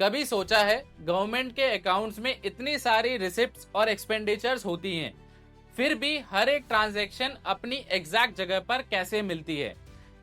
कभी सोचा है गवर्नमेंट के अकाउंट्स में इतनी सारी रिसिप्ट्स और एक्सपेंडिचर्स होती हैं, फिर भी हर एक ट्रांजैक्शन अपनी एग्जैक्ट जगह पर कैसे मिलती है?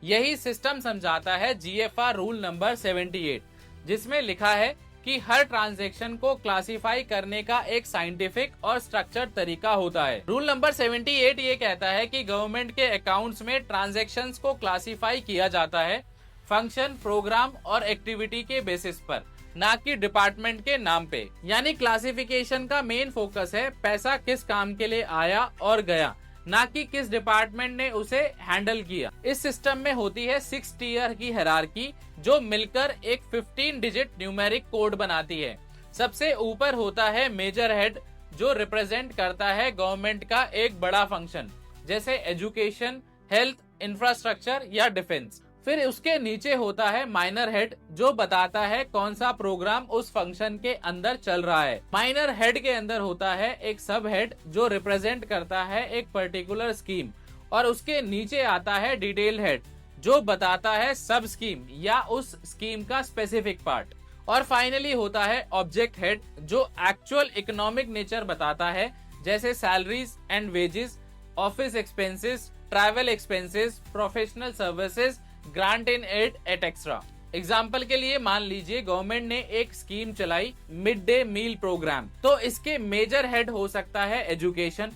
यही सिस्टम समझाता है जीएफआर रूल नंबर 78, जिसमें लिखा है कि हर ट्रांजैक्शन को क्लासिफाई करने का एक साइंटिफिक और स्ट्रक्चर्ड तरीका होता है। रूल नंबर 78 ये कहता है कि गवर्नमेंट के अकाउंट्स में ट्रांजैक्शंस को क्लासिफाई किया जाता है फंक्शन, प्रोग्राम और एक्टिविटी के बेसिस पर, ना कि डिपार्टमेंट के नाम पे। यानी क्लासिफिकेशन का मेन फोकस है पैसा किस काम के लिए आया और गया, ना कि किस डिपार्टमेंट ने उसे हैंडल किया। इस सिस्टम में होती है 6 टीयर की हायरार्की, जो मिलकर एक 15 डिजिट न्यूमेरिक कोड बनाती है। सबसे ऊपर होता है मेजर हेड, जो रिप्रेजेंट करता है गवर्नमेंट का एक बड़ा फंक्शन, जैसे एजुकेशन, हेल्थ, इंफ्रास्ट्रक्चर या डिफेंस। फिर उसके नीचे होता है माइनर हेड, जो बताता है कौन सा प्रोग्राम उस फंक्शन के अंदर चल रहा है। माइनर हेड के अंदर होता है एक सब हेड, जो रिप्रेजेंट करता है एक पर्टिकुलर स्कीम, और उसके नीचे आता है डिटेल हेड, जो बताता है सब स्कीम या उस स्कीम का स्पेसिफिक पार्ट। और फाइनली होता है ऑब्जेक्ट हेड, जो एक्चुअल इकोनॉमिक नेचर बताता है, जैसे salaries and wages, office expenses, travel expenses, professional services, grant in aid etcetera. Example के लिए मान लीजिए गवर्नमेंट ने एक स्कीम चलाई, मिड डे मील प्रोग्राम, तो इसके मेजर हेड हो सकता है एजुकेशन,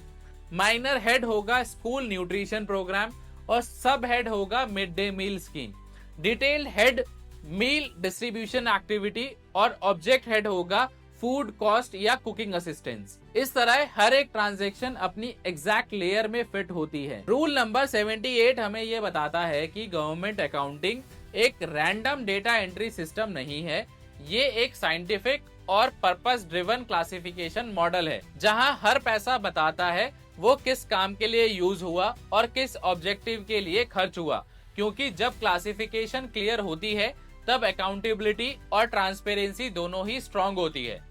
माइनर हेड होगा स्कूल न्यूट्रिशन प्रोग्राम, और सब हेड होगा mid day meal scheme. Detail head meal distribution activity, और ऑब्जेक्ट हेड होगा फूड कॉस्ट या कुकिंग असिस्टेंस। इस तरह हर एक ट्रांजैक्शन अपनी एग्जैक्ट लेयर में फिट होती है। रूल नंबर 78 हमें ये बताता है कि गवर्नमेंट अकाउंटिंग एक रैंडम डेटा एंट्री सिस्टम नहीं है, ये एक साइंटिफिक और पर्पस ड्रिवन क्लासिफिकेशन मॉडल है, जहां हर पैसा बताता है वो किस काम के लिए यूज हुआ और किस ऑब्जेक्टिव के लिए खर्च हुआ। क्योंकि जब क्लासिफिकेशन क्लियर होती है, तब अकाउंटेबिलिटी और ट्रांसपेरेंसी दोनों ही स्ट्रांग होती है।